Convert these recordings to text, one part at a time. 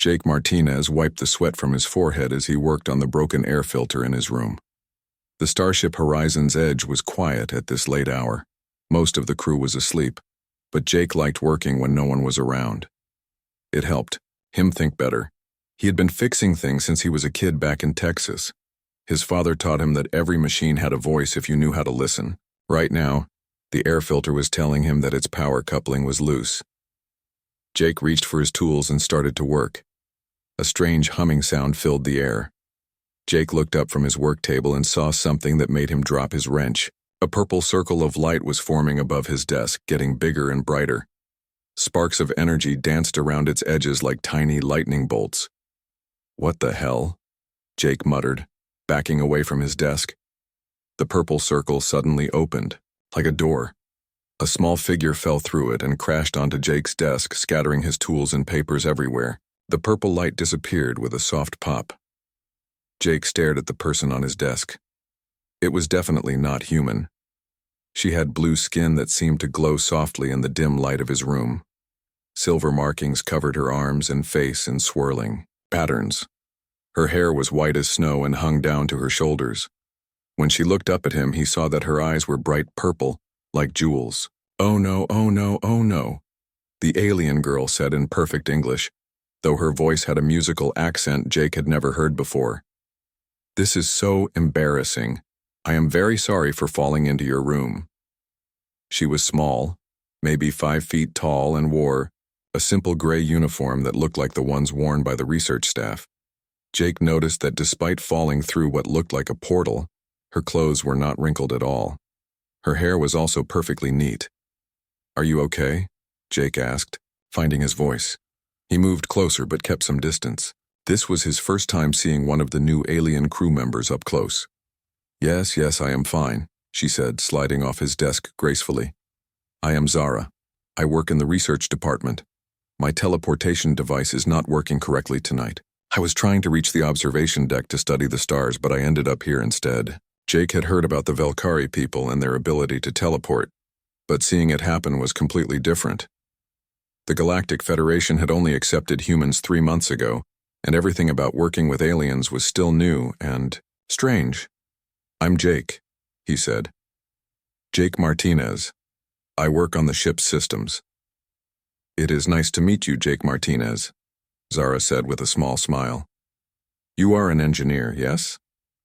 Jake Martinez wiped the sweat from his forehead as he worked on the broken air filter in his room. The Starship Horizon's edge was quiet at this late hour. Most of the crew was asleep, but Jake liked working when no one was around. It helped him think better. He had been fixing things since he was a kid back in Texas. His father taught him that every machine had a voice if you knew how to listen. Right now, the air filter was telling him that its power coupling was loose. Jake reached for his tools and started to work. A strange humming sound filled the air. Jake looked up from his work table and saw something that made him drop his wrench. A purple circle of light was forming above his desk, getting bigger and brighter. Sparks of energy danced around its edges like tiny lightning bolts. "What the hell?" Jake muttered, backing away from his desk. The purple circle suddenly opened, like a door. A small figure fell through it and crashed onto Jake's desk, scattering his tools and papers everywhere. The purple light disappeared with a soft pop. Jake stared at the person on his desk. It was definitely not human. She had blue skin that seemed to glow softly in the dim light of his room. Silver markings covered her arms and face in swirling patterns. Her hair was white as snow and hung down to her shoulders. When she looked up at him, he saw that her eyes were bright purple, like jewels. "Oh no, oh no, oh no," the alien girl said in perfect English, though her voice had a musical accent Jake had never heard before. "This is so embarrassing. I am very sorry for falling into your room." She was small, maybe 5 feet tall, and wore a simple gray uniform that looked like the ones worn by the research staff. Jake noticed that despite falling through what looked like a portal, her clothes were not wrinkled at all. Her hair was also perfectly neat. "Are you okay?" Jake asked, finding his voice. He moved closer but kept some distance. This was his first time seeing one of the new alien crew members up close. Yes, I am fine," she said, sliding off his desk gracefully. "I am Zara. I work in the research department. My teleportation device is not working correctly tonight. I was trying to reach the observation deck to study the stars, but I ended up here instead." Jake had heard about the Velkari people and their ability to teleport, but seeing it happen was completely different. The Galactic Federation had only accepted humans 3 months ago, and everything about working with aliens was still new and strange. "I'm Jake," he said. "Jake Martinez. I work on the ship's systems." "It is nice to meet you, Jake Martinez," Zara said with a small smile. "You are an engineer, yes?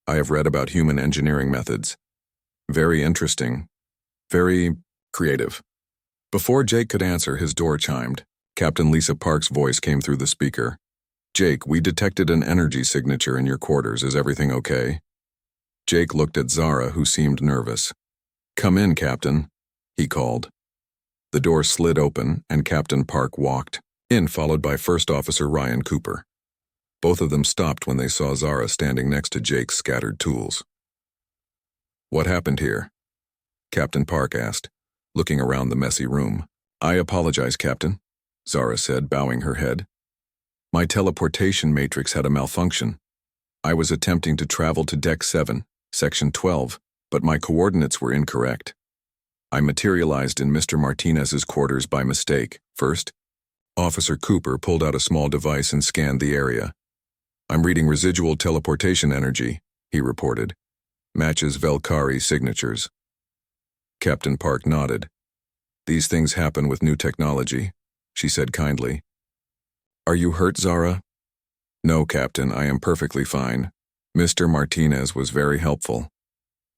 I have read about human engineering methods. Very interesting. Very creative." Before Jake could answer, his door chimed. Captain Lisa Park's voice came through the speaker. "Jake, we detected an energy signature in your quarters. Is everything okay?" Jake looked at Zara, who seemed nervous. "Come in, Captain," he called. The door slid open, and Captain Park walked in, followed by First Officer Ryan Cooper. Both of them stopped when they saw Zara standing next to Jake's scattered tools. "What happened here?" Captain Park asked, looking around the messy room. "I apologize, Captain," Zara said, bowing her head. "My teleportation matrix had a malfunction. I was attempting to travel to Deck 7, Section 12, but my coordinates were incorrect. I materialized in Mr. Martinez's quarters by mistake. First, Officer Cooper pulled out a small device and scanned the area. "I'm reading residual teleportation energy," he reported. "Matches Velkari signatures." Captain Park nodded. "These things happen with new technology," she said kindly. "Are you hurt, Zara?" "No, Captain, I am perfectly fine. Mr. Martinez was very helpful."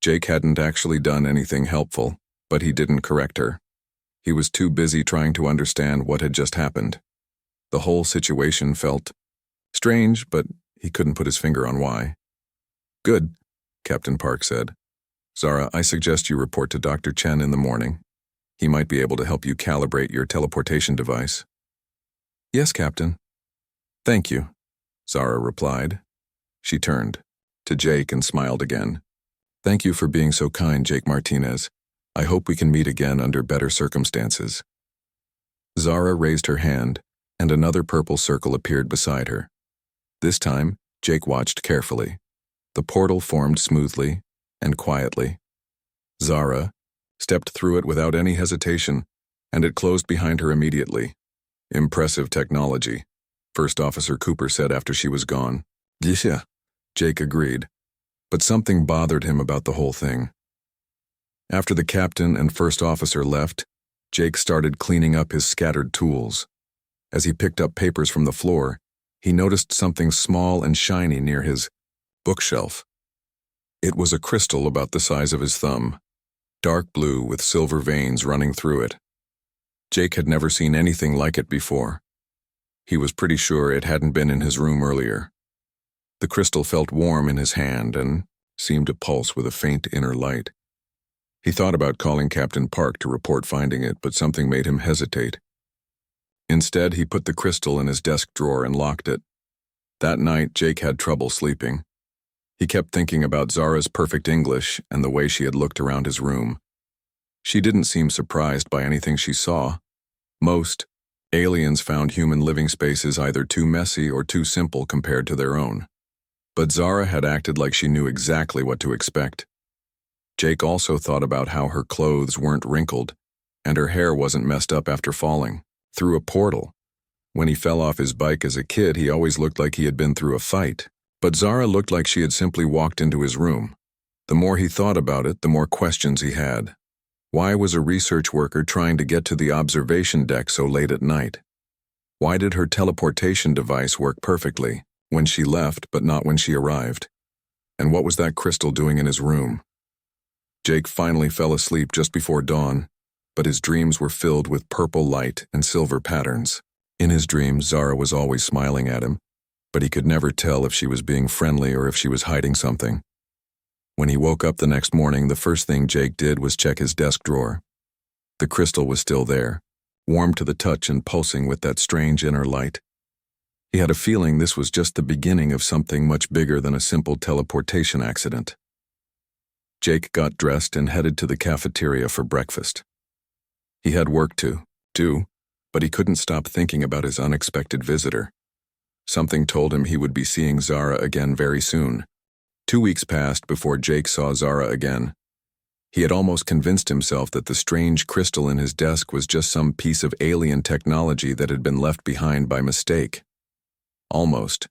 Jake hadn't actually done anything helpful, but he didn't correct her. He was too busy trying to understand what had just happened. The whole situation felt strange, but he couldn't put his finger on why. "Good," Captain Park said. "Zara, I suggest you report to Dr. Chen in the morning. He might be able to help you calibrate your teleportation device." "Yes, Captain." "Thank you," Zara replied. She turned to Jake and smiled again. "Thank you for being so kind, Jake Martinez. I hope we can meet again under better circumstances." Zara raised her hand, and another purple circle appeared beside her. This time, Jake watched carefully. The portal formed smoothly and quietly. Zara stepped through it without any hesitation, and it closed behind her immediately. Impressive technology. First Officer Cooper said after she was gone. Yeah, Jake agreed, but something bothered him about the whole thing. After the captain and first officer left, Jake started cleaning up his scattered tools. As he picked up papers from the floor, he noticed something small and shiny near his bookshelf. It was a crystal about the size of his thumb, dark blue with silver veins running through it. Jake had never seen anything like it before. He was pretty sure it hadn't been in his room earlier. The crystal felt warm in his hand and seemed to pulse with a faint inner light. He thought about calling Captain Park to report finding it, but something made him hesitate. Instead, he put the crystal in his desk drawer and locked it. That night, Jake had trouble sleeping. He kept thinking about Zara's perfect English and the way she had looked around his room. She didn't seem surprised by anything she saw. Most aliens found human living spaces either too messy or too simple compared to their own. But Zara had acted like she knew exactly what to expect. Jake also thought about how her clothes weren't wrinkled, and her hair wasn't messed up after falling through a portal. When he fell off his bike as a kid, he always looked like he had been through a fight. But Zara looked like she had simply walked into his room. The more he thought about it, the more questions he had. Why was a research worker trying to get to the observation deck so late at night? Why did her teleportation device work perfectly when she left but not when she arrived? And what was that crystal doing in his room? Jake finally fell asleep just before dawn, but his dreams were filled with purple light and silver patterns. In his dreams, Zara was always smiling at him, but he could never tell if she was being friendly or if she was hiding something. When he woke up the next morning, the first thing Jake did was check his desk drawer. The crystal was still there, warm to the touch and pulsing with that strange inner light. He had a feeling this was just the beginning of something much bigger than a simple teleportation accident. Jake got dressed and headed to the cafeteria for breakfast. He had work to do, but he couldn't stop thinking about his unexpected visitor. Something told him he would be seeing Zara again very soon. 2 weeks passed before Jake saw Zara again. He had almost convinced himself that the strange crystal in his desk was just some piece of alien technology that had been left behind by mistake. Almost.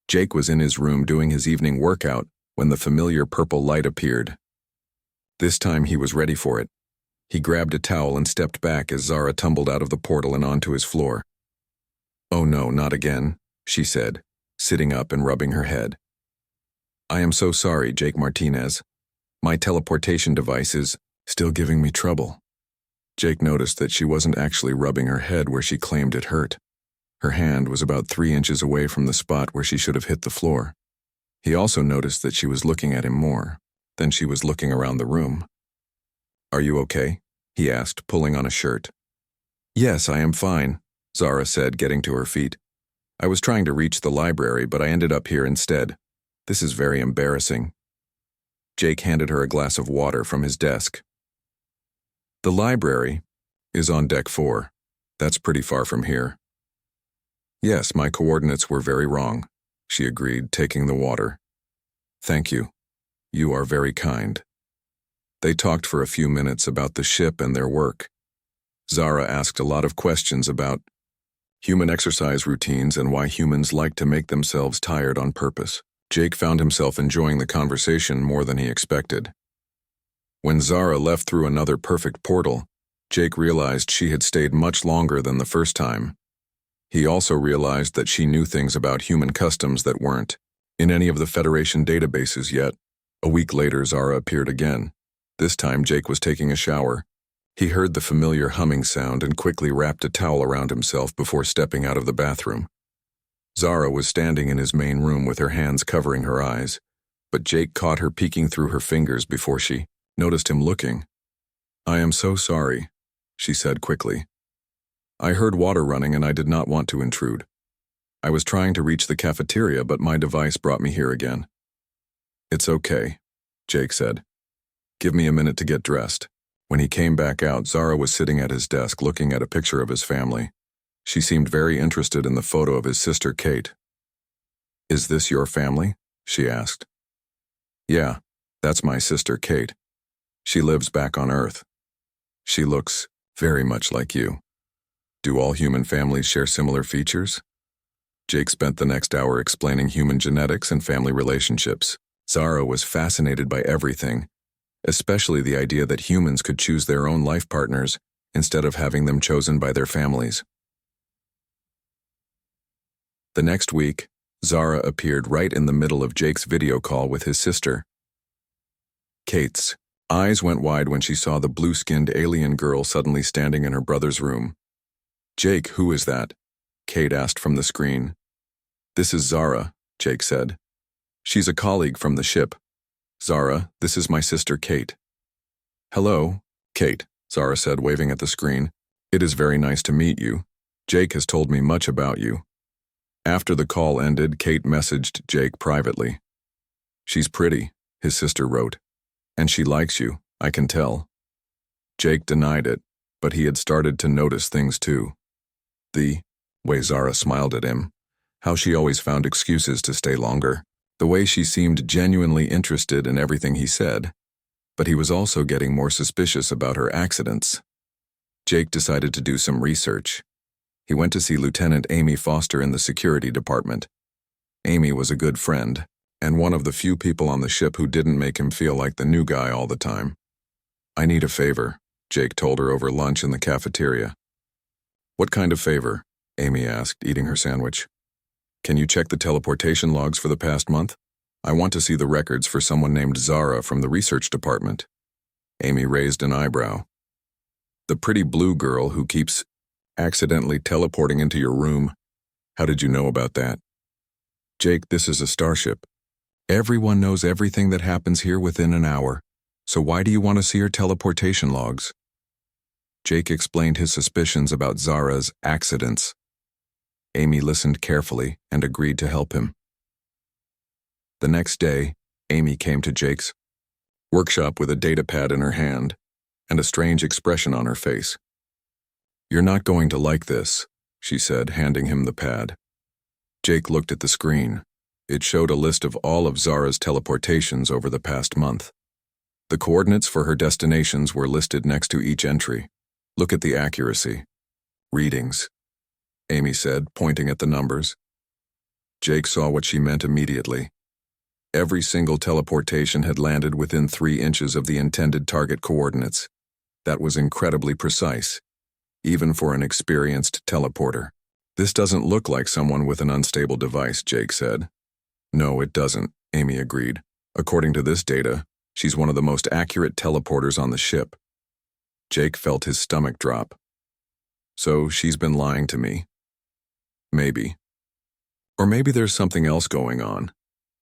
Jake was in his room doing his evening workout when the familiar purple light appeared. This time he was ready for it. He grabbed a towel and stepped back as Zara tumbled out of the portal and onto his floor. "Oh no, not again," she said, sitting up and rubbing her head. "I am so sorry, Jake Martinez. My teleportation device is still giving me trouble." Jake noticed that she wasn't actually rubbing her head where she claimed it hurt. Her hand was about 3 inches away from the spot where she should have hit the floor. He also noticed that she was looking at him more. Then she was looking around the room. "Are you okay?" he asked, pulling on a shirt. "Yes, I am fine," Zara said, getting to her feet. "I was trying to reach the library, but I ended up here instead. This is very embarrassing." Jake handed her a glass of water from his desk. "The library is on deck 4. That's pretty far from here." "Yes, my coordinates were very wrong," she agreed, taking the water. "Thank you. You are very kind." They talked for a few minutes about the ship and their work. Zara asked a lot of questions about human exercise routines and why humans like to make themselves tired on purpose. Jake found himself enjoying the conversation more than he expected. When Zara left through another perfect portal, Jake realized she had stayed much longer than the first time. He also realized that she knew things about human customs that weren't in any of the Federation databases yet. A week later, Zara appeared again. This time, Jake was taking a shower. He heard the familiar humming sound and quickly wrapped a towel around himself before stepping out of the bathroom. Zara was standing in his main room with her hands covering her eyes, but Jake caught her peeking through her fingers before she noticed him looking. "I am so sorry," she said quickly. "I heard water running and I did not want to intrude. I was trying to reach the cafeteria, but my device brought me here again." "It's okay," Jake said. "Give me a minute to get dressed." When he came back out, Zara was sitting at his desk looking at a picture of his family. She seemed very interested in the photo of his sister Kate. "Is this your family?" she asked. "Yeah, that's my sister Kate. She lives back on Earth. She looks very much like you." "Do all human families share similar features?" Jake spent the next hour explaining human genetics and family relationships. Zara was fascinated by everything, especially the idea that humans could choose their own life partners instead of having them chosen by their families. The next week, Zara appeared right in the middle of Jake's video call with his sister. Kate's eyes went wide when she saw the blue-skinned alien girl suddenly standing in her brother's room. "Jake, who is that?" Kate asked from the screen. "This is Zara," Jake said. "She's a colleague from the ship. Zara, this is my sister Kate." "Hello, Kate," Zara said, waving at the screen. "It is very nice to meet you. Jake has told me much about you." After the call ended, Kate messaged Jake privately. "She's pretty," his sister wrote. "And she likes you, I can tell." Jake denied it, but he had started to notice things too. The way Zara smiled at him, how she always found excuses to stay longer, the way she seemed genuinely interested in everything he said, but he was also getting more suspicious about her accidents. Jake decided to do some research. He went to see Lieutenant Amy Foster in the security department. Amy was a good friend, and one of the few people on the ship who didn't make him feel like the new guy all the time. "I need a favor," Jake told her over lunch in the cafeteria. "What kind of favor?" Amy asked, eating her sandwich. "Can you check the teleportation logs for the past month? I want to see the records for someone named Zara from the research department." Amy raised an eyebrow. "The pretty blue girl who keeps accidentally teleporting into your room. How did you know about that?" "Jake, this is a starship. Everyone knows everything that happens here within an hour, so why do you want to see her teleportation logs?" Jake explained his suspicions about Zara's accidents. Amy listened carefully and agreed to help him. The next day, Amy came to Jake's workshop with a datapad in her hand and a strange expression on her face. "You're not going to like this," she said, handing him the pad. Jake looked at the screen. It showed a list of all of Zara's teleportations over the past month. The coordinates for her destinations were listed next to each entry. "Look at the accuracy. Readings," Amy said, pointing at the numbers. Jake saw what she meant immediately. Every single teleportation had landed within 3 inches of the intended target coordinates. That was incredibly precise, even for an experienced teleporter. "This doesn't look like someone with an unstable device," Jake said. "No, it doesn't," Amy agreed. "According to this data, she's one of the most accurate teleporters on the ship." Jake felt his stomach drop. "So she's been lying to me?" "Maybe. Or maybe there's something else going on.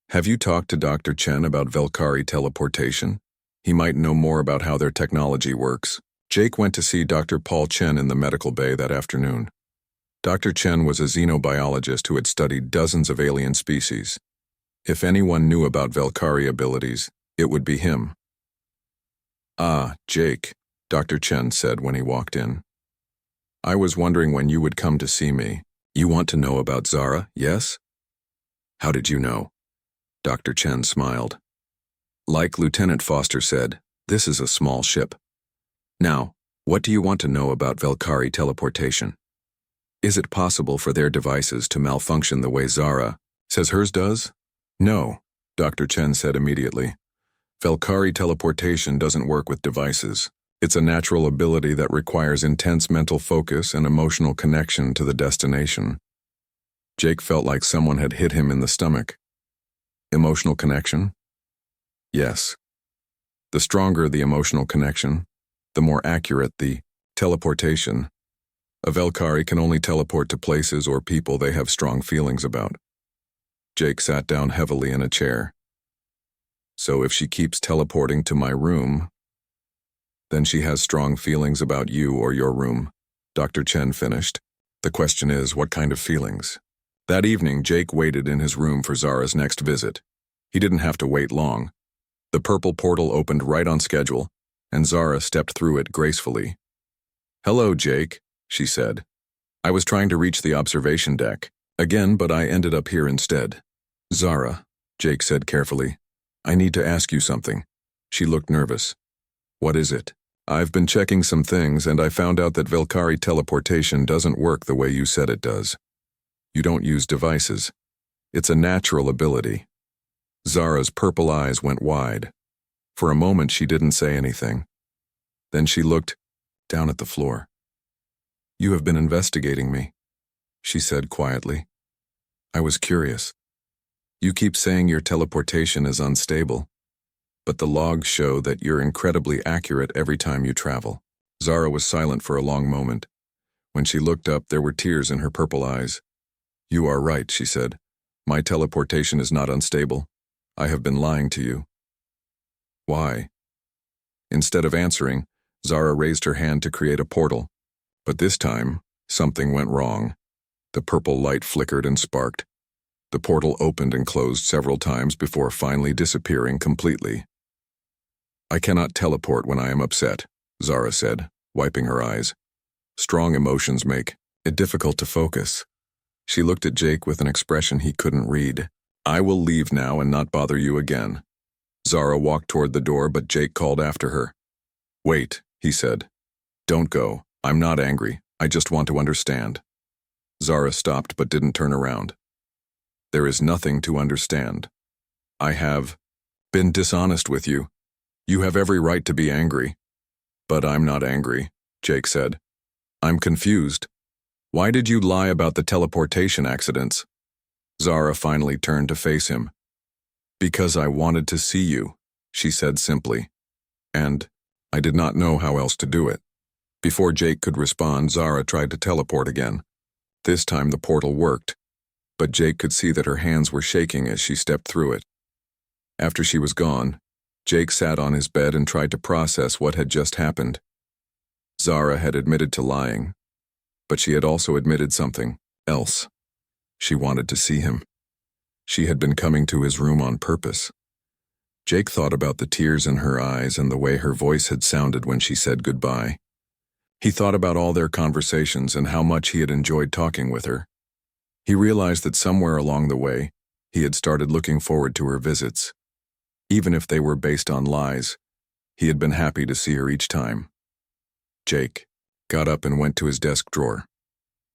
Have you talked to Dr. Chen about Velkari teleportation? He might know more about how their technology works." Jake went to see Dr. Paul Chen in the medical bay that afternoon. Dr. Chen was a xenobiologist who had studied dozens of alien species. If anyone knew about Velkari abilities, it would be him. "Ah, Jake," Dr. Chen said when he walked in. "I was wondering when you would come to see me. You want to know about Zara, yes?" "How did you know?" Dr. Chen smiled. "Like Lieutenant Foster said, this is a small ship. Now, what do you want to know about Velkari teleportation? Is it possible for their devices to malfunction the way Zara says hers does?" "No," Dr. Chen said immediately. "Velkari teleportation doesn't work with devices. It's a natural ability that requires intense mental focus and emotional connection to the destination." Jake felt like someone had hit him in the stomach. Emotional connection? Yes. The stronger the emotional connection, the more accurate the teleportation. A Velkari can only teleport to places or people they have strong feelings about. Jake sat down heavily in a chair. "So if she keeps teleporting to my room, then she has strong feelings about you or your room," Dr. Chen finished. "The question is, what kind of feelings?" That evening, Jake waited in his room for Zara's next visit. He didn't have to wait long. The purple portal opened right on schedule, and Zara stepped through it gracefully. "Hello, Jake," she said. "I was trying to reach the observation deck again, but I ended up here instead." "Zara," Jake said carefully, "I need to ask you something." She looked nervous. "What is it?" "I've been checking some things, and I found out that Velkari teleportation doesn't work the way you said it does." You don't use devices. It's a natural ability. Zara's purple eyes went wide. For a moment she didn't say anything. Then she looked down at the floor. You have been investigating me, she said quietly. I was curious. You keep saying your teleportation is unstable, but the logs show that you're incredibly accurate every time you travel. Zara was silent for a long moment. When she looked up, there were tears in her purple eyes. You are right, she said. My teleportation is not unstable. I have been lying to you. Why? Instead of answering, Zara raised her hand to create a portal. But this time, something went wrong. The purple light flickered and sparked. The portal opened and closed several times before finally disappearing completely. I cannot teleport when I am upset, Zara said, wiping her eyes. Strong emotions make it difficult to focus. She looked at Jake with an expression he couldn't read. I will leave now and not bother you again. Zara walked toward the door, but Jake called after her. Wait, he said. Don't go. I'm not angry. I just want to understand. Zara stopped but didn't turn around. There is nothing to understand. I have been dishonest with you. You have every right to be angry. But I'm not angry, Jake said. I'm confused. Why did you lie about the teleportation accidents? Zara finally turned to face him. Because I wanted to see you, she said simply. And I did not know how else to do it. Before Jake could respond, Zara tried to teleport again. This time the portal worked, but Jake could see that her hands were shaking as she stepped through it. After she was gone, Jake sat on his bed and tried to process what had just happened. Zara had admitted to lying, but she had also admitted something else. She wanted to see him. She had been coming to his room on purpose. Jake thought about the tears in her eyes and the way her voice had sounded when she said goodbye. He thought about all their conversations and how much he had enjoyed talking with her. He realized that somewhere along the way, he had started looking forward to her visits. Even if they were based on lies, he had been happy to see her each time. Jake got up and went to his desk drawer.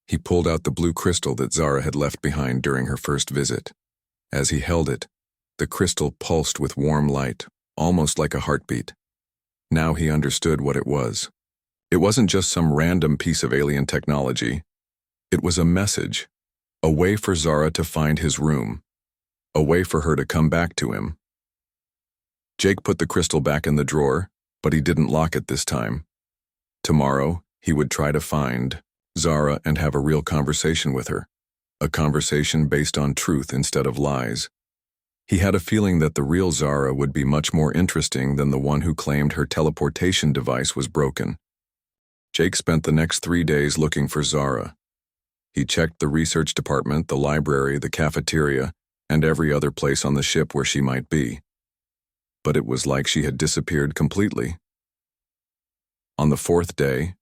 He pulled out the blue crystal that Zara had left behind during her first visit. As he held it, the crystal pulsed with warm light, almost like a heartbeat. Now he understood what it was. It wasn't just some random piece of alien technology. It was a message, a way for Zara to find his room, a way for her to come back to him. Jake put the crystal back in the drawer, but he didn't lock it this time. Tomorrow, he would try to find Zara and have a real conversation with her, a conversation based on truth instead of lies. He had a feeling that the real Zara would be much more interesting than the one who claimed her teleportation device was broken. Jake spent the next 3 days looking for Zara. He checked the research department, the library, the cafeteria, and every other place on the ship where she might be. But it was like she had disappeared completely. On the 4th day,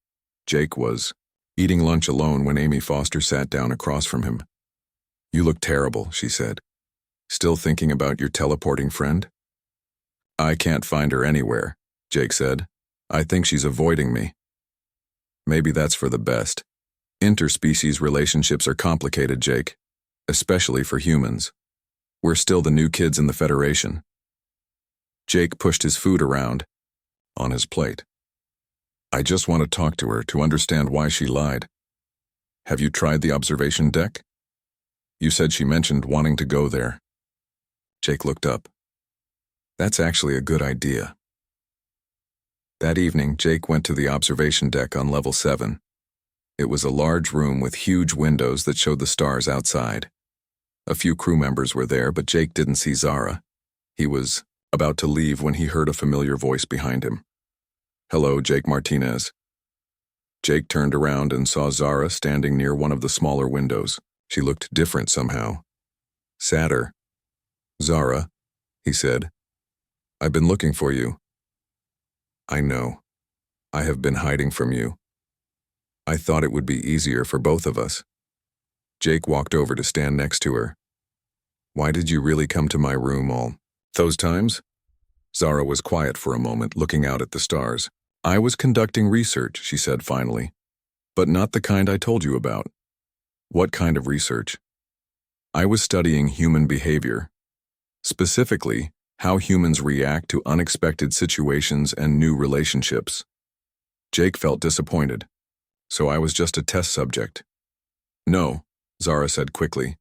Jake was eating lunch alone when Amy Foster sat down across from him. You look terrible, she said. Still thinking about your teleporting friend? I can't find her anywhere, Jake said. I think she's avoiding me. Maybe that's for the best. Interspecies relationships are complicated, Jake, especially for humans. We're still the new kids in the Federation. Jake pushed his food around on his plate. I just want to talk to her to understand why she lied. Have you tried the observation deck? You said she mentioned wanting to go there. Jake looked up. That's actually a good idea. That evening, Jake went to the observation deck on level 7. It was a large room with huge windows that showed the stars outside. A few crew members were there, but Jake didn't see Zara. He was about to leave when he heard a familiar voice behind him. Hello, Jake Martinez. Jake turned around and saw Zara standing near one of the smaller windows. She looked different somehow. Sadder. Zara, he said. I've been looking for you. I know. I have been hiding from you. I thought it would be easier for both of us. Jake walked over to stand next to her. Why did you really come to my room all those times? Zara was quiet for a moment, looking out at the stars. I was conducting research, she said finally. But not the kind I told you about. What kind of research? I was studying human behavior, specifically how humans react to unexpected situations and new relationships. Jake felt disappointed. So I was just a test subject. No, Zara said quickly.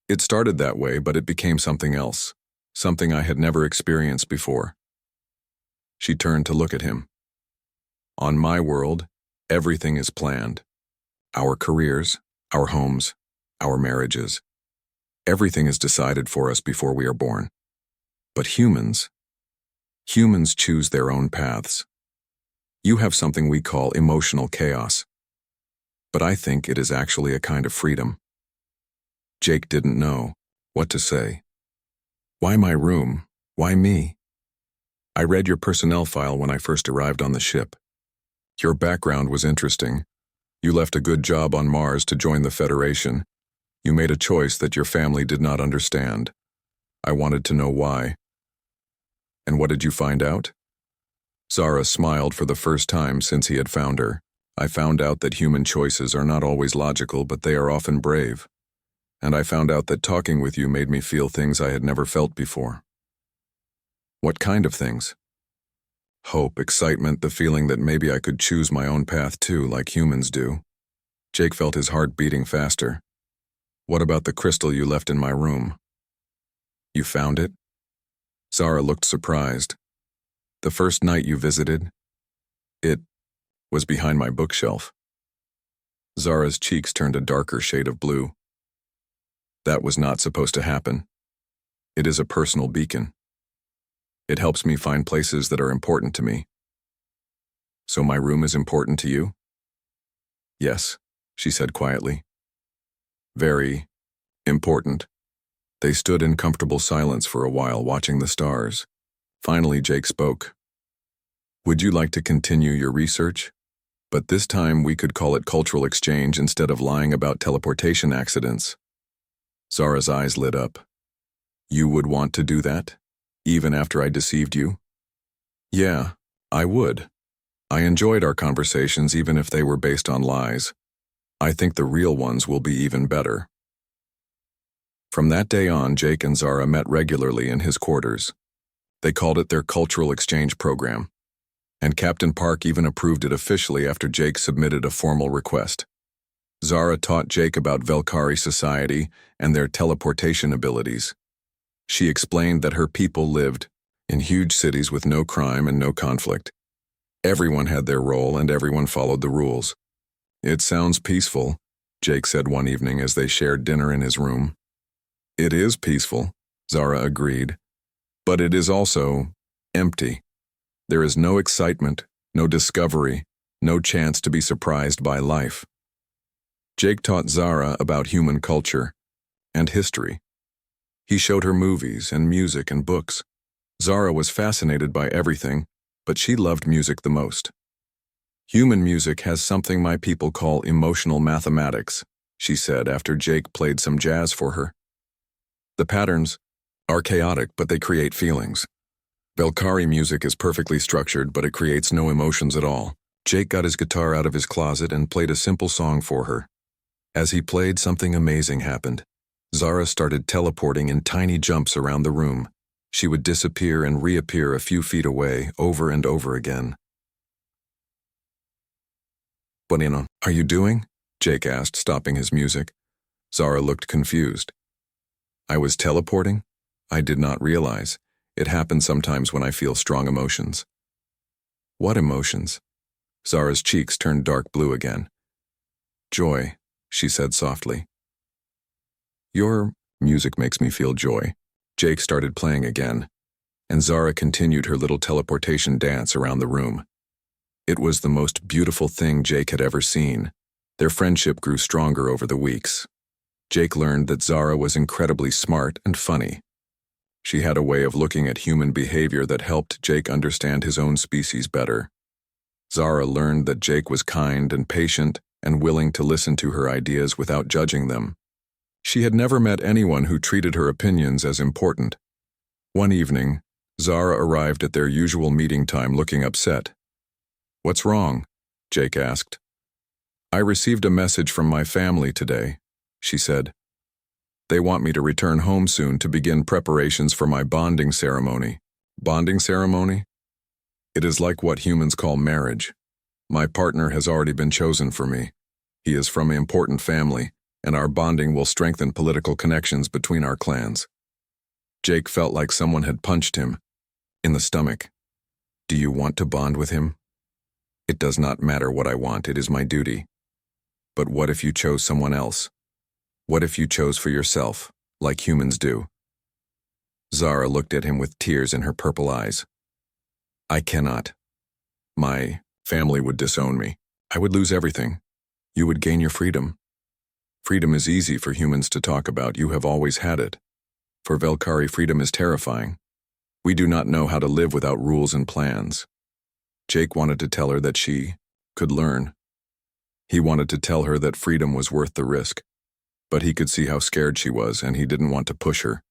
It started that way, but it became something else, something I had never experienced before. She turned to look at him. On my world, everything is planned. Our careers, our homes, our marriages. Everything is decided for us before we are born. But humans choose their own paths. You have something we call emotional chaos. But I think it is actually a kind of freedom. Jake didn't know what to say. Why my room? Why me? I read your personnel file when I first arrived on the ship. Your background was interesting. You left a good job on Mars to join the Federation. You made a choice that your family did not understand. I wanted to know why. And what did you find out? Zara smiled for the first time since he had found her. I found out that human choices are not always logical, but they are often brave. And I found out that talking with you made me feel things I had never felt before. What kind of things? Hope, excitement, the feeling that maybe I could choose my own path too, like humans do. Jake felt his heart beating faster. What about the crystal you left in my room? You found it? Zara looked surprised. The first night you visited, it was behind my bookshelf. Zara's cheeks turned a darker shade of blue. That was not supposed to happen. It is a personal beacon. It helps me find places that are important to me. So my room is important to you? Yes, she said quietly. Very important. They stood in comfortable silence for a while, watching the stars. Finally, Jake spoke. Would you like to continue your research? But this time we could call it cultural exchange instead of lying about teleportation accidents. Zara's eyes lit up. You would want to do that? Even after I deceived you? Yeah, I would. I enjoyed our conversations even if they were based on lies. I think the real ones will be even better. From that day on, Jake and Zara met regularly in his quarters. They called it their cultural exchange program. And Captain Park even approved it officially after Jake submitted a formal request. Zara taught Jake about Velkari society and their teleportation abilities. She explained that her people lived in huge cities with no crime and no conflict. Everyone had their role and everyone followed the rules. It sounds peaceful, Jake said one evening as they shared dinner in his room. It is peaceful, Zara agreed. But it is also empty. There is no excitement, no discovery, no chance to be surprised by life. Jake taught Zara about human culture and history. He showed her movies and music and books. Zara was fascinated by everything, but she loved music the most. Human music has something my people call emotional mathematics, she said after Jake played some jazz for her. The patterns are chaotic, but they create feelings. Velkari music is perfectly structured, but it creates no emotions at all. Jake got his guitar out of his closet and played a simple song for her. As he played, something amazing happened. Zara started teleporting in tiny jumps around the room. She would disappear and reappear a few feet away, over and over again. What are you doing? Jake asked, stopping his music. Zara looked confused. I was teleporting? I did not realize. It happens sometimes when I feel strong emotions. What emotions? Zara's cheeks turned dark blue again. Joy, she said softly. Your music makes me feel joy. Jake started playing again, and Zara continued her little teleportation dance around the room. It was the most beautiful thing Jake had ever seen. Their friendship grew stronger over the weeks. Jake learned that Zara was incredibly smart and funny. She had a way of looking at human behavior that helped Jake understand his own species better. Zara learned that Jake was kind and patient and willing to listen to her ideas without judging them. She had never met anyone who treated her opinions as important. One evening, Zara arrived at their usual meeting time looking upset. What's wrong? Jake asked. I received a message from my family today, she said. They want me to return home soon to begin preparations for my bonding ceremony. Bonding ceremony? It is like what humans call marriage. My partner has already been chosen for me. He is from an important family, and our bonding will strengthen political connections between our clans. Jake felt like someone had punched him in the stomach. Do you want to bond with him? It does not matter what I want, it is my duty. But what if you chose someone else? What if you chose for yourself, like humans do? Zara looked at him with tears in her purple eyes. I cannot. My family would disown me. I would lose everything. You would gain your freedom. Freedom is easy for humans to talk about. You have always had it. For Velkari, freedom is terrifying. We do not know how to live without rules and plans. Jake wanted to tell her that she could learn. He wanted to tell her that freedom was worth the risk. But he could see how scared she was, and he didn't want to push her.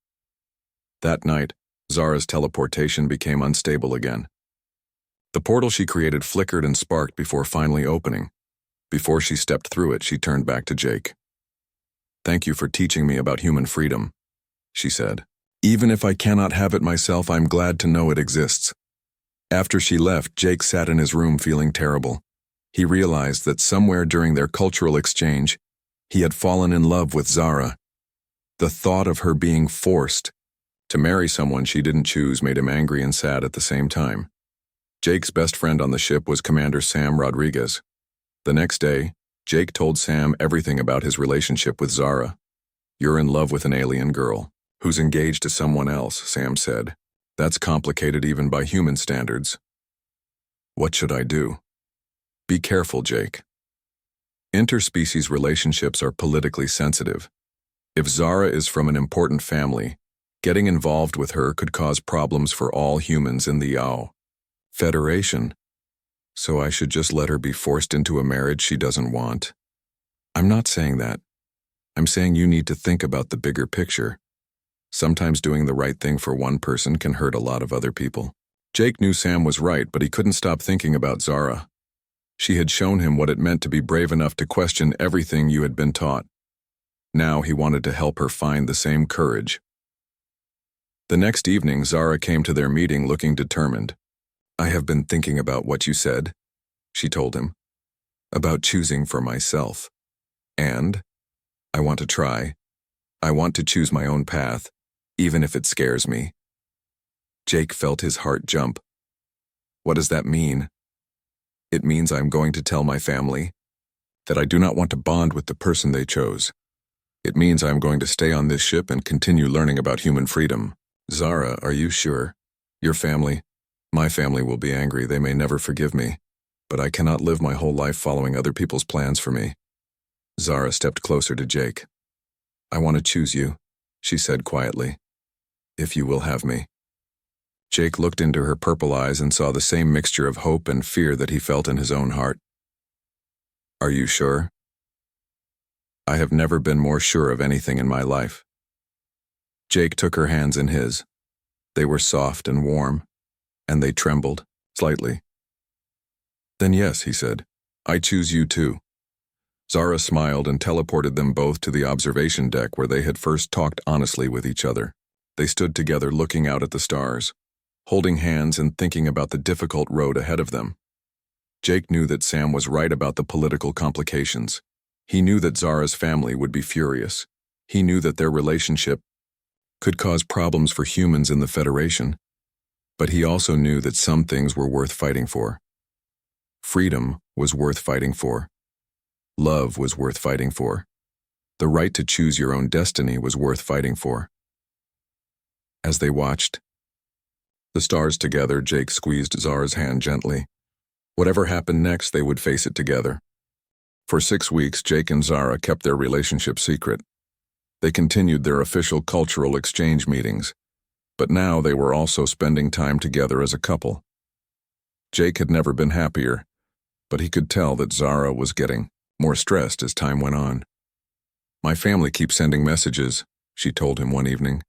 That night, Zara's teleportation became unstable again. The portal she created flickered and sparked before finally opening. Before she stepped through it, she turned back to Jake. Thank you for teaching me about human freedom, she said. Even if I cannot have it myself, I'm glad to know it exists. After she left, Jake sat in his room feeling terrible. He realized that somewhere during their cultural exchange, he had fallen in love with Zara. The thought of her being forced to marry someone she didn't choose made him angry and sad at the same time. Jake's best friend on the ship was Commander Sam Rodriguez. The next day, Jake told Sam everything about his relationship with Zara. You're in love with an alien girl who's engaged to someone else, Sam said. That's complicated even by human standards. What should I do? Be careful, Jake. Interspecies relationships are politically sensitive. If Zara is from an important family, getting involved with her could cause problems for all humans in the Yao Federation. So I should just let her be forced into a marriage she doesn't want. I'm not saying that. I'm saying you need to think about the bigger picture. Sometimes doing the right thing for one person can hurt a lot of other people. Jake knew Sam was right, but he couldn't stop thinking about Zara. She had shown him what it meant to be brave enough to question everything you had been taught. Now he wanted to help her find the same courage. The next evening, Zara came to their meeting looking determined. I have been thinking about what you said, she told him, about choosing for myself. And I want to try. I want to choose my own path, even if it scares me. Jake felt his heart jump. What does that mean? It means I'm going to tell my family that I do not want to bond with the person they chose. It means I'm going to stay on this ship and continue learning about human freedom. Zara, are you sure? Your family? My family will be angry. They may never forgive me. But I cannot live my whole life following other people's plans for me. Zara stepped closer to Jake. I want to choose you, she said quietly. If you will have me. Jake looked into her purple eyes and saw the same mixture of hope and fear that he felt in his own heart. Are you sure? I have never been more sure of anything in my life. Jake took her hands in his. They were soft and warm, and they trembled, slightly. Then yes, he said, I choose you too. Zara smiled and teleported them both to the observation deck where they had first talked honestly with each other. They stood together looking out at the stars, holding hands and thinking about the difficult road ahead of them. Jake knew that Sam was right about the political complications. He knew that Zara's family would be furious. He knew that their relationship could cause problems for humans in the Federation. But he also knew that some things were worth fighting for. Freedom was worth fighting for. Love was worth fighting for. The right to choose your own destiny was worth fighting for. As they watched the stars together, Jake squeezed Zara's hand gently. Whatever happened next, they would face it together. For 6 weeks, Jake and Zara kept their relationship secret. They continued their official cultural exchange meetings, but now they were also spending time together as a couple. Jake had never been happier, but he could tell that Zara was getting more stressed as time went on. My family keeps sending messages, she told him one evening.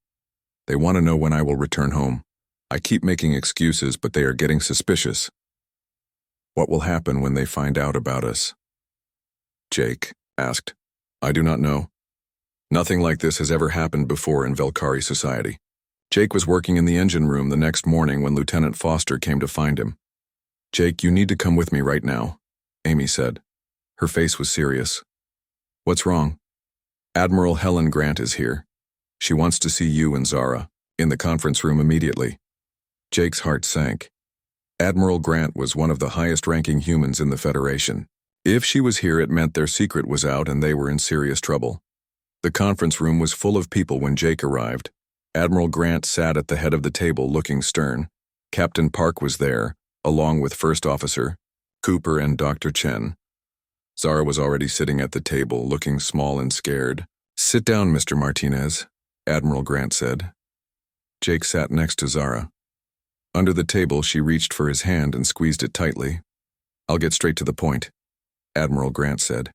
They want to know when I will return home. I keep making excuses, but they are getting suspicious. What will happen when they find out about us? Jake asked. I do not know. Nothing like this has ever happened before in Velkari society. Jake was working in the engine room the next morning when Lieutenant Foster came to find him. "Jake, you need to come with me right now," Amy said. Her face was serious. "What's wrong?" "Admiral Helen Grant is here. She wants to see you and Zara, in the conference room immediately." Jake's heart sank. Admiral Grant was one of the highest-ranking humans in the Federation. If she was here, it meant their secret was out and they were in serious trouble. The conference room was full of people when Jake arrived. Admiral Grant sat at the head of the table looking stern. Captain Park was there, along with First Officer Cooper and Dr. Chen. Zara was already sitting at the table, looking small and scared. "Sit down, Mr. Martinez," Admiral Grant said. Jake sat next to Zara. Under the table, she reached for his hand and squeezed it tightly. "I'll get straight to the point," Admiral Grant said.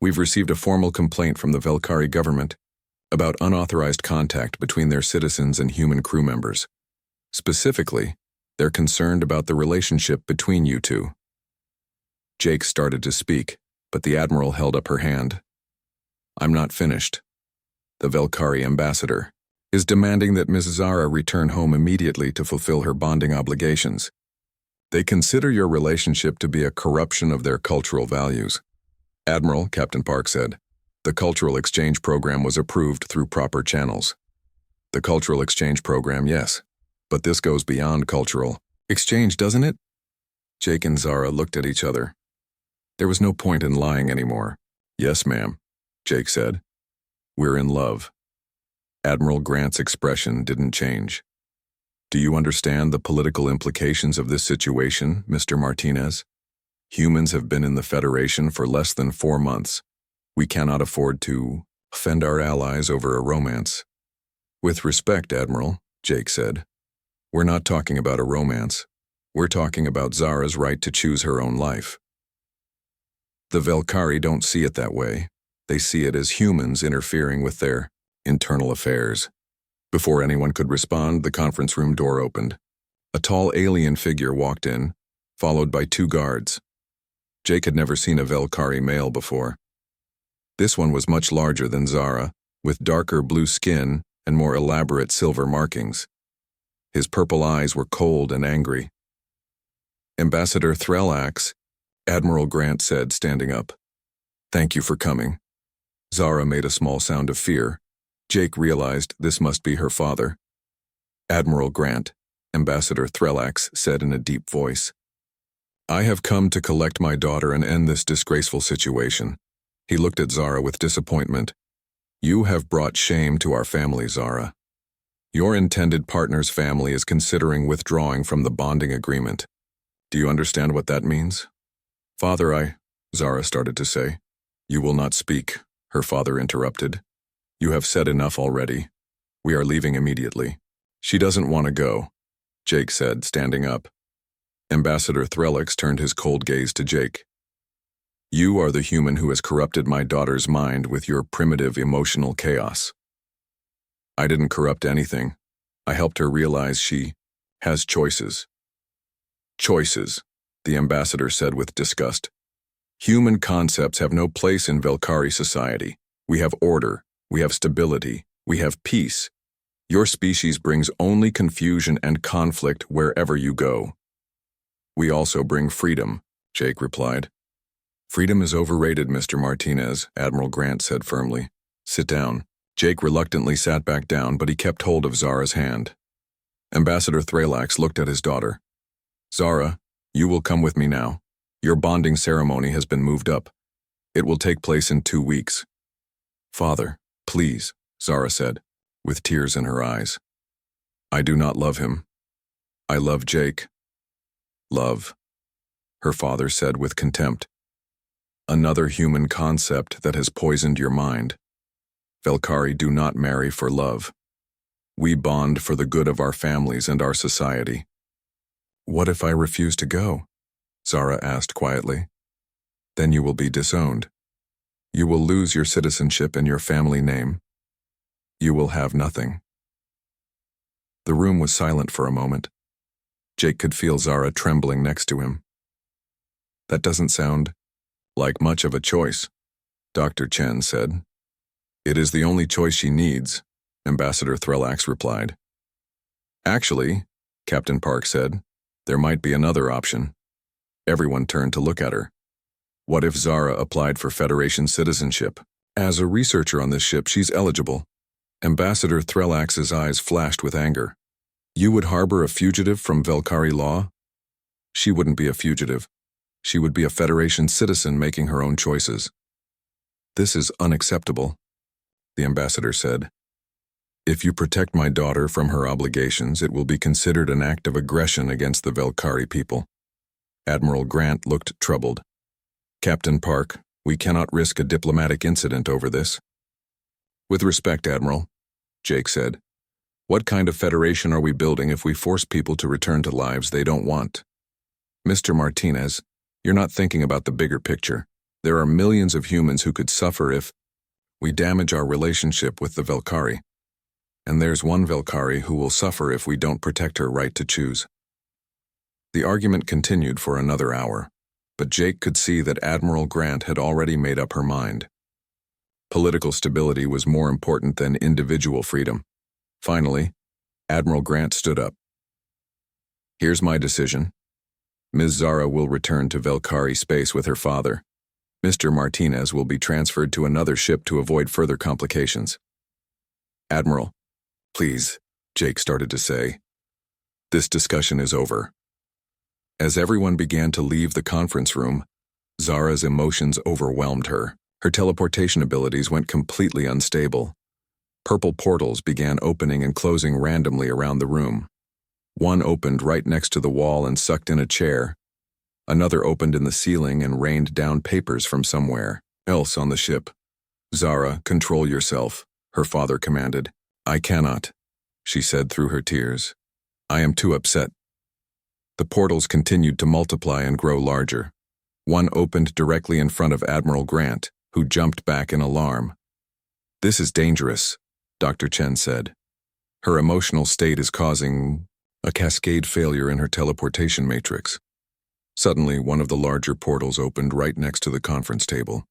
"We've received a formal complaint from the Velkari government about unauthorized contact between their citizens and human crew members. Specifically, they're concerned about the relationship between you two." Jake started to speak, but the Admiral held up her hand. "I'm not finished. The Velkari ambassador is demanding that Ms. Zara return home immediately to fulfill her bonding obligations. They consider your relationship to be a corruption of their cultural values." "Admiral," Captain Park said, "the cultural exchange program was approved through proper channels." "The cultural exchange program, yes. But this goes beyond cultural exchange, doesn't it?" Jake and Zara looked at each other. There was no point in lying anymore. "Yes, ma'am," Jake said. "We're in love." Admiral Grant's expression didn't change. "Do you understand the political implications of this situation, Mr. Martinez? Humans have been in the Federation for less than 4 months. We cannot afford to offend our allies over a romance." "With respect, Admiral," Jake said, "we're not talking about a romance. We're talking about Zara's right to choose her own life." The Velkari don't see it that way. They see it as humans interfering with their internal affairs. Before anyone could respond, the conference room door opened. A tall alien figure walked in, followed by 2 guards. Jake had never seen a Velkari male before. This one was much larger than Zara, with darker blue skin and more elaborate silver markings. His purple eyes were cold and angry. "Ambassador Threllax," Admiral Grant said, standing up. "Thank you for coming." Zara made a small sound of fear. Jake realized this must be her father. "Admiral Grant," Ambassador Threllax said in a deep voice, "I have come to collect my daughter and end this disgraceful situation." He looked at Zara with disappointment. "You have brought shame to our family, Zara. Your intended partner's family is considering withdrawing from the bonding agreement. Do you understand what that means?" "Father, Zara started to say. "You will not speak," her father interrupted. "You have said enough already. We are leaving immediately." "She doesn't want to go," Jake said, standing up. Ambassador Threllax turned his cold gaze to Jake. "You are the human who has corrupted my daughter's mind with your primitive emotional chaos." "I didn't corrupt anything. I helped her realize she has choices." "Choices," the ambassador said with disgust. "Human concepts have no place in Velkari society. We have order, we have stability, we have peace. Your species brings only confusion and conflict wherever you go." "We also bring freedom," Jake replied. "Freedom is overrated, Mr. Martinez," Admiral Grant said firmly. "Sit down." Jake reluctantly sat back down, but he kept hold of Zara's hand. Ambassador Threllax looked at his daughter. "Zara, you will come with me now. Your bonding ceremony has been moved up. It will take place in 2 weeks." "Father, please," Zara said, with tears in her eyes. "I do not love him. I love Jake." "Love," her father said with contempt. "Another human concept that has poisoned your mind. Velkari do not marry for love. We bond for the good of our families and our society." "What if I refuse to go?" Zara asked quietly. "Then you will be disowned. You will lose your citizenship and your family name. You will have nothing." The room was silent for a moment. Jake could feel Zara trembling next to him. "That doesn't sound like much of a choice," Dr. Chen said. It is the only choice she needs, Ambassador Threllax replied. Actually, Captain Park said, there might be another option. Everyone turned to look at her. What if Zara applied for Federation citizenship? As a researcher on this ship, she's eligible. Ambassador Threllax's eyes flashed with anger. You would harbor a fugitive from Velkari law? She wouldn't be a fugitive. She would be a Federation citizen making her own choices. This is unacceptable, the ambassador said. If you protect my daughter from her obligations, it will be considered an act of aggression against the Velkari people. Admiral Grant looked troubled. Captain Park, we cannot risk a diplomatic incident over this. With respect, Admiral, Jake said. What kind of Federation are we building if we force people to return to lives they don't want? Mr. Martinez, you're not thinking about the bigger picture. There are millions of humans who could suffer if we damage our relationship with the Velkari. And there's one Velkari who will suffer if we don't protect her right to choose. The argument continued for another hour, but Jake could see that Admiral Grant had already made up her mind. Political stability was more important than individual freedom. Finally, Admiral Grant stood up. Here's my decision. Ms. Zara will return to Velkari space with her father. Mr. Martinez will be transferred to another ship to avoid further complications. Admiral, please, Jake started to say. This discussion is over. As everyone began to leave the conference room, Zara's emotions overwhelmed her. Her teleportation abilities went completely unstable. Purple portals began opening and closing randomly around the room. One opened right next to the wall and sucked in a chair. Another opened in the ceiling and rained down papers from somewhere else on the ship. Zara, control yourself, her father commanded. I cannot, she said through her tears. I am too upset. The portals continued to multiply and grow larger. One opened directly in front of Admiral Grant, who jumped back in alarm. This is dangerous, Dr. Chen said. Her emotional state is causing a cascade failure in her teleportation matrix. Suddenly, one of the larger portals opened right next to the conference table.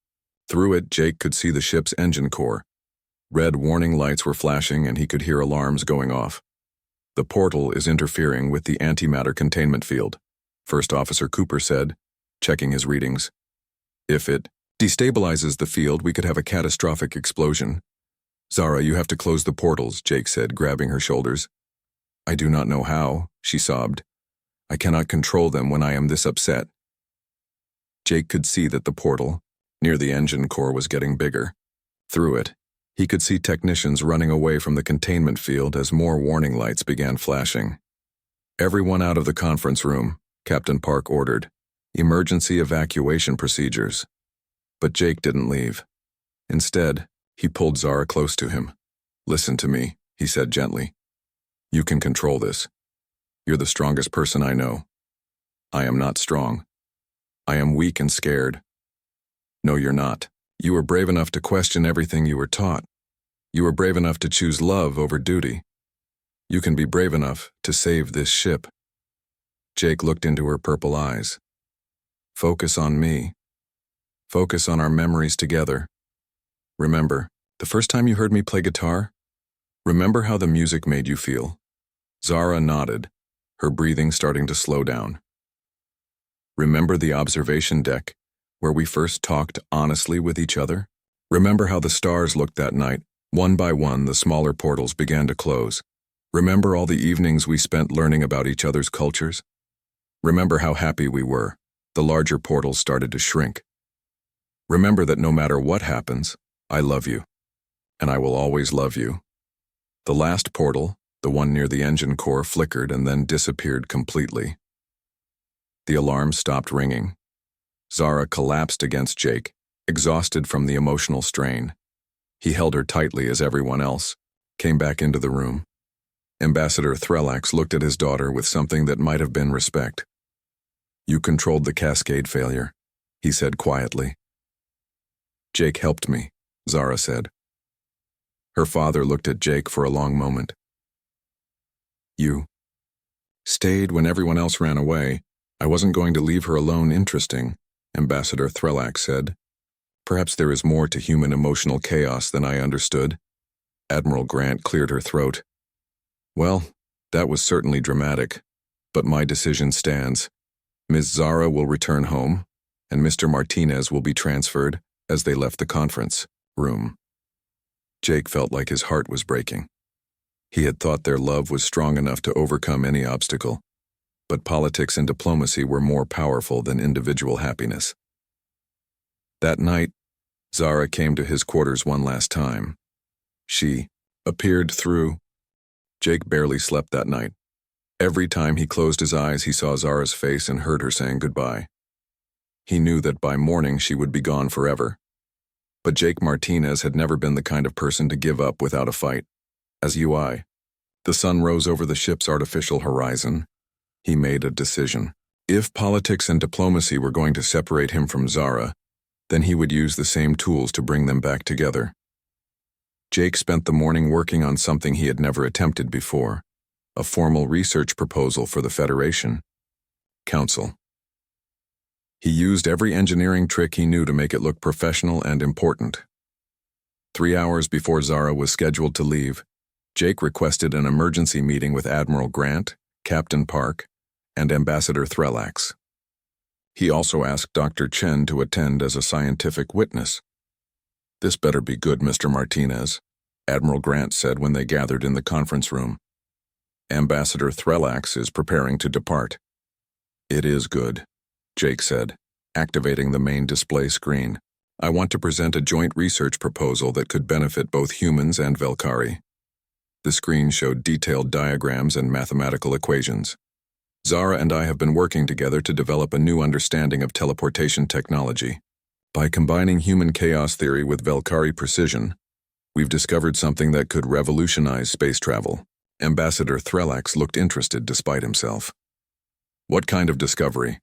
Through it, Jake could see the ship's engine core. Red warning lights were flashing and he could hear alarms going off. The portal is interfering with the antimatter containment field, First Officer Cooper said, checking his readings. If it destabilizes the field, we could have a catastrophic explosion. Zara, you have to close the portals, Jake said, grabbing her shoulders. I do not know how, she sobbed. I cannot control them when I am this upset. Jake could see that the portal, near the engine core, was getting bigger. Through it, he could see technicians running away from the containment field as more warning lights began flashing. Everyone out of the conference room, Captain Park ordered. Emergency evacuation procedures. But Jake didn't leave. Instead, he pulled Zara close to him. Listen to me, he said gently. You can control this. You're the strongest person I know. I am not strong. I am weak and scared. No, you're not. You were brave enough to question everything you were taught. You were brave enough to choose love over duty. You can be brave enough to save this ship. Jake looked into her purple eyes. Focus on me. Focus on our memories together. Remember, the first time you heard me play guitar? Remember how the music made you feel? Zara nodded, her breathing starting to slow down. Remember the observation deck, where we first talked honestly with each other? Remember how the stars looked that night? One by one, the smaller portals began to close. Remember all the evenings we spent learning about each other's cultures? Remember how happy we were? The larger portals started to shrink. Remember that no matter what happens, I love you, and I will always love you. The last portal, the one near the engine core, flickered and then disappeared completely. The alarm stopped ringing. Zara collapsed against Jake, exhausted from the emotional strain. He held her tightly as everyone else came back into the room. Ambassador Threllax looked at his daughter with something that might have been respect. You controlled the cascade failure, he said quietly. Jake helped me, Zara said. Her father looked at Jake for a long moment. You stayed when everyone else ran away. I wasn't going to leave her alone. Interesting, Ambassador Threllax said. Perhaps there is more to human emotional chaos than I understood. Admiral Grant cleared her throat. Well, that was certainly dramatic, but my decision stands. Ms. Zara will return home, and Mr. Martinez will be transferred as they left the conference room. Jake felt like his heart was breaking. He had thought their love was strong enough to overcome any obstacle, but politics and diplomacy were more powerful than individual happiness. That night, Zara came to his quarters one last time. She appeared through. Jake barely slept that night. Every time he closed his eyes, he saw Zara's face and heard her saying goodbye. He knew that by morning she would be gone forever. But Jake Martinez had never been the kind of person to give up without a fight. As UI, the sun rose over the ship's artificial horizon. He made a decision. If politics and diplomacy were going to separate him from Zara, then he would use the same tools to bring them back together. Jake spent the morning working on something he had never attempted before, a formal research proposal for the Federation Council. He used every engineering trick he knew to make it look professional and important. 3 hours before Zara was scheduled to leave, Jake requested an emergency meeting with Admiral Grant, Captain Park, and Ambassador Threllax. He also asked Dr. Chen to attend as a scientific witness. "This better be good, Mr. Martinez," Admiral Grant said when they gathered in the conference room. "Ambassador Threllax is preparing to depart." "It is good," Jake said, activating the main display screen. "I want to present a joint research proposal that could benefit both humans and Velkari." The screen showed detailed diagrams and mathematical equations. "Zara and I have been working together to develop a new understanding of teleportation technology. By combining human chaos theory with Velkari precision, we've discovered something that could revolutionize space travel." Ambassador Threllax looked interested despite himself. "What kind of discovery?"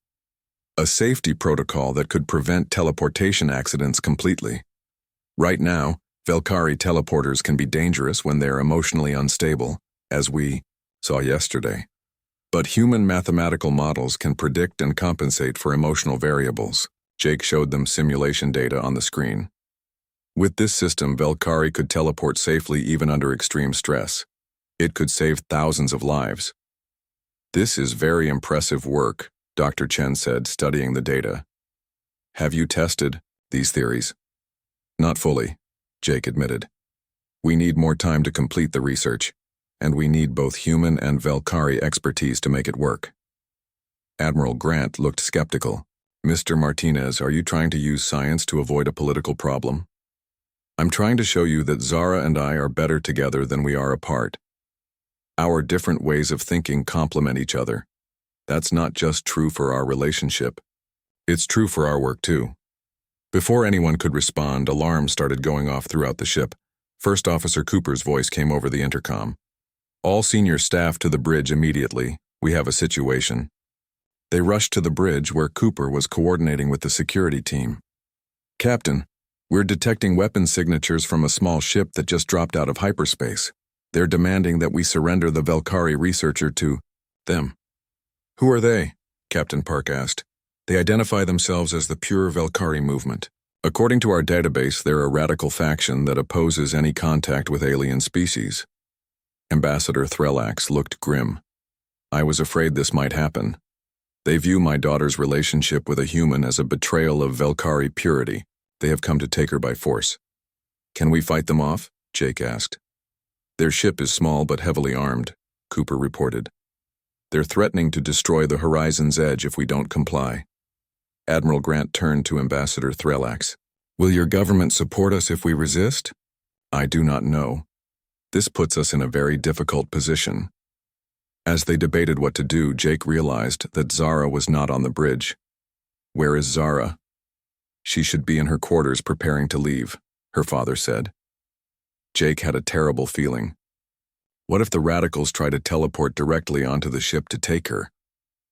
"A safety protocol that could prevent teleportation accidents completely. Right now, Velkari teleporters can be dangerous when they're emotionally unstable, as we saw yesterday. But human mathematical models can predict and compensate for emotional variables." Jake showed them simulation data on the screen. "With this system, Velkari could teleport safely even under extreme stress. It could save thousands of lives." "This is very impressive work," Dr. Chen said, studying the data. "Have you tested these theories?" "Not fully," Jake admitted. "We need more time to complete the research, and we need both human and Velkari expertise to make it work." Admiral Grant looked skeptical. "Mr. Martinez, are you trying to use science to avoid a political problem?" "I'm trying to show you that Zara and I are better together than we are apart. Our different ways of thinking complement each other. That's not just true for our relationship. It's true for our work too." Before anyone could respond, alarms started going off throughout the ship. First Officer Cooper's voice came over the intercom. "All senior staff to the bridge immediately. We have a situation." They rushed to the bridge where Cooper was coordinating with the security team. "Captain, we're detecting weapon signatures from a small ship that just dropped out of hyperspace. They're demanding that we surrender the Velkari researcher to them." "Who are they?" Captain Park asked. "They identify themselves as the Pure Velkari Movement. According to our database, they're a radical faction that opposes any contact with alien species." Ambassador Threllax looked grim. "I was afraid this might happen. They view my daughter's relationship with a human as a betrayal of Velkari purity. They have come to take her by force." "Can we fight them off?" Jake asked. "Their ship is small but heavily armed," Cooper reported. "They're threatening to destroy the horizon's edge if we don't comply." Admiral Grant turned to Ambassador Threllax. "Will your government support us if we resist?" "I do not know. This puts us in a very difficult position." As they debated what to do, Jake realized that Zara was not on the bridge. "Where is Zara?" "She should be in her quarters preparing to leave," her father said. Jake had a terrible feeling. What if the radicals try to teleport directly onto the ship to take her?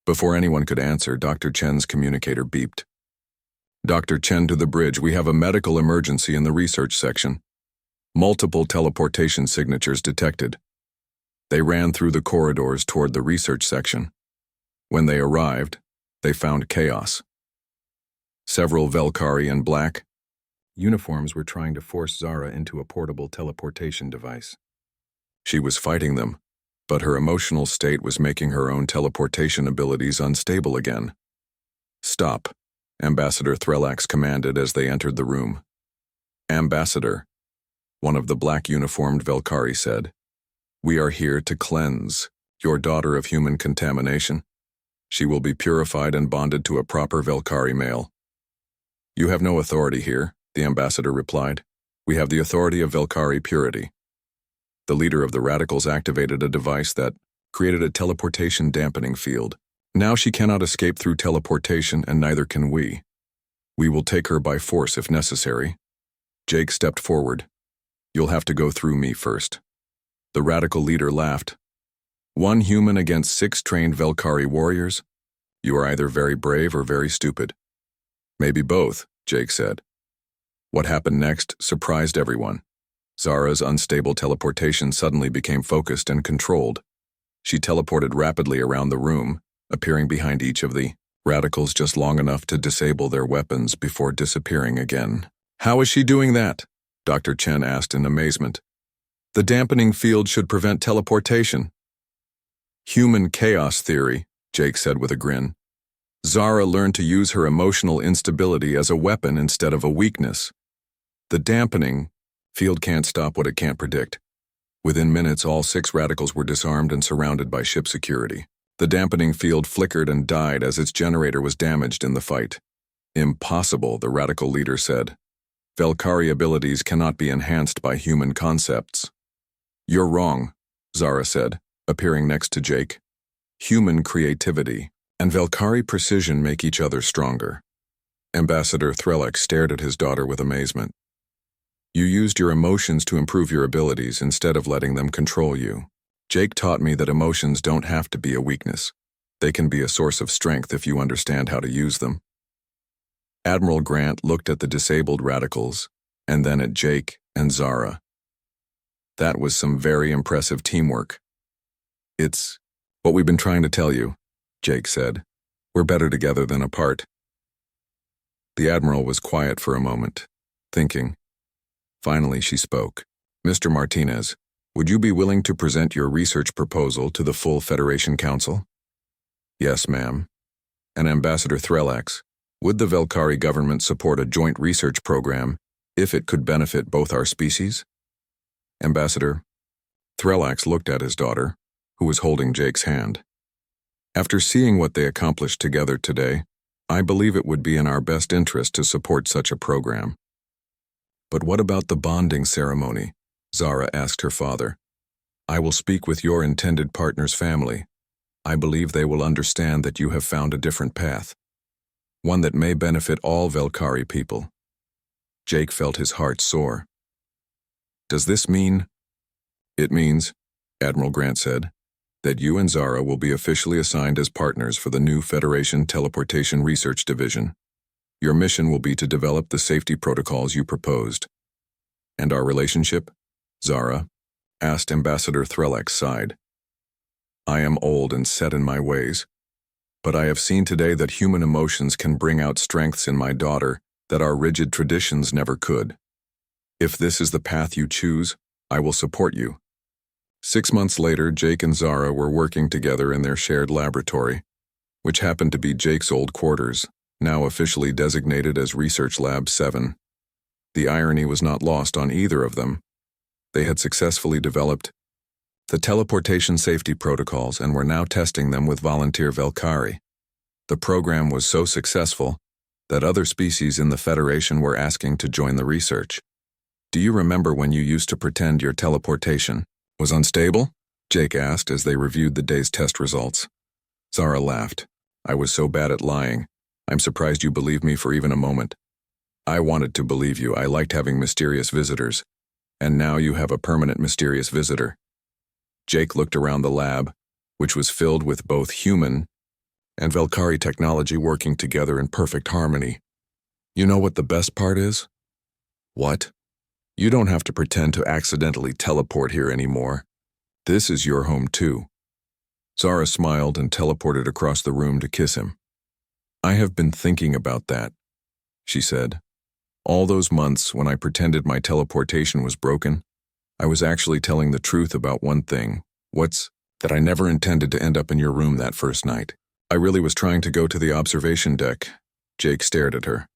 Before anyone could answer, Dr. Chen's communicator beeped. "Dr. Chen to the bridge, we have a medical emergency in the research section. Multiple teleportation signatures detected." They ran through the corridors toward the research section. When they arrived, they found chaos. Several Velkari in black, Uniforms were trying to force Zara into a portable teleportation device. She was fighting them, but her emotional state was making her own teleportation abilities unstable again. "Stop," Ambassador Threllax commanded as they entered the room. "Ambassador," one of the black-uniformed Velkari said, "we are here to cleanse your daughter of human contamination. She will be purified and bonded to a proper Velkari male." "You have no authority here," the ambassador replied. "We have the authority of Velkari purity." The leader of the radicals activated a device that created a teleportation dampening field. "Now she cannot escape through teleportation, and neither can we. We will take her by force if necessary." Jake stepped forward. "You'll have to go through me first." The radical leader laughed. "One human against 6 trained Velkari warriors? You are either very brave or very stupid." "Maybe both," Jake said. What happened next surprised everyone. Zara's unstable teleportation suddenly became focused and controlled. She teleported rapidly around the room, appearing behind each of the radicals just long enough to disable their weapons before disappearing again. "How is she doing that?" Dr. Chen asked in amazement. "The dampening field should prevent teleportation." "Human chaos theory," Jake said with a grin. "Zara learned to use her emotional instability as a weapon instead of a weakness. The dampening field can't stop what it can't predict." Within minutes, all 6 radicals were disarmed and surrounded by ship security. The dampening field flickered and died as its generator was damaged in the fight. "Impossible," the radical leader said. "Velkari abilities cannot be enhanced by human concepts." "You're wrong," Zara said, appearing next to Jake. "Human creativity and Velkari precision make each other stronger." Ambassador Threllax stared at his daughter with amazement. "You used your emotions to improve your abilities instead of letting them control you. Jake taught me that emotions don't have to be a weakness. They can be a source of strength if you understand how to use them." Admiral Grant looked at the disabled radicals, and then at Jake and Zara. "That was some very impressive teamwork." "It's what we've been trying to tell you," Jake said. "We're better together than apart." The Admiral was quiet for a moment, thinking. Finally, she spoke. "Mr. Martinez, would you be willing to present your research proposal to the full Federation Council?" "Yes, ma'am." "And Ambassador Threllax, would the Velkari government support a joint research program if it could benefit both our species?" Ambassador Threllax looked at his daughter, who was holding Jake's hand. "After seeing what they accomplished together today, I believe it would be in our best interest to support such a program." "But what about the bonding ceremony?" Zara asked her father. "I will speak with your intended partner's family. I believe they will understand that you have found a different path, one that may benefit all Velkari people." Jake felt his heart soar. "Does this mean—" "It means," Admiral Grant said, "that you and Zara will be officially assigned as partners for the new Federation Teleportation Research Division. Your mission will be to develop the safety protocols you proposed." "And our relationship?" Zara asked. Ambassador Threllax sighed. "I am old and set in my ways, but I have seen today that human emotions can bring out strengths in my daughter that our rigid traditions never could. If this is the path you choose, I will support you." 6 months later, Jake and Zara were working together in their shared laboratory, which happened to be Jake's old quarters, now officially designated as Research Lab 7. The irony was not lost on either of them. They had successfully developed the teleportation safety protocols and were now testing them with volunteer Velkari. The program was so successful that other species in the Federation were asking to join the research. "Do you remember when you used to pretend your teleportation was unstable?" Jake asked as they reviewed the day's test results. Zara laughed. "I was so bad at lying. I'm surprised you believed me for even a moment." "I wanted to believe you. I liked having mysterious visitors. And now you have a permanent mysterious visitor." Jake looked around the lab, which was filled with both human and Velkari technology working together in perfect harmony. "You know what the best part is?" "What?" "You don't have to pretend to accidentally teleport here anymore. This is your home too." Zara smiled and teleported across the room to kiss him. "I have been thinking about that," she said. All those months when I pretended my teleportation was broken, I was actually telling the truth about one thing. That I never intended to end up in your room that first night. I really was trying to go to the observation deck. Jake stared at her.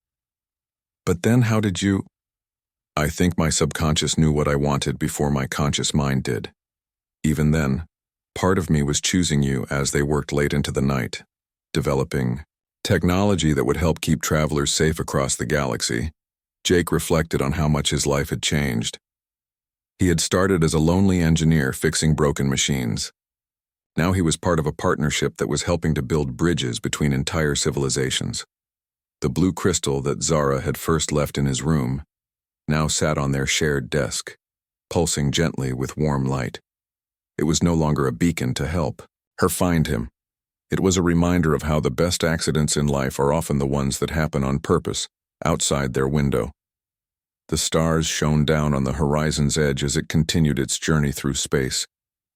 But then how did you? I think my subconscious knew what I wanted before my conscious mind did. Even then, part of me was choosing you as they worked late into the night, developing technology that would help keep travelers safe across the galaxy. Jake reflected on how much his life had changed. He had started as a lonely engineer fixing broken machines. Now he was part of a partnership that was helping to build bridges between entire civilizations. The blue crystal that Zara had first left in his room now sat on their shared desk, pulsing gently with warm light. It was no longer a beacon to help her find him. It was a reminder of how the best accidents in life are often the ones that happen on purpose, outside their window. The stars shone down on the horizon's edge as it continued its journey through space,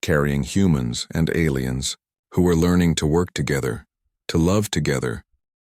carrying humans and aliens who were learning to work together, to love together,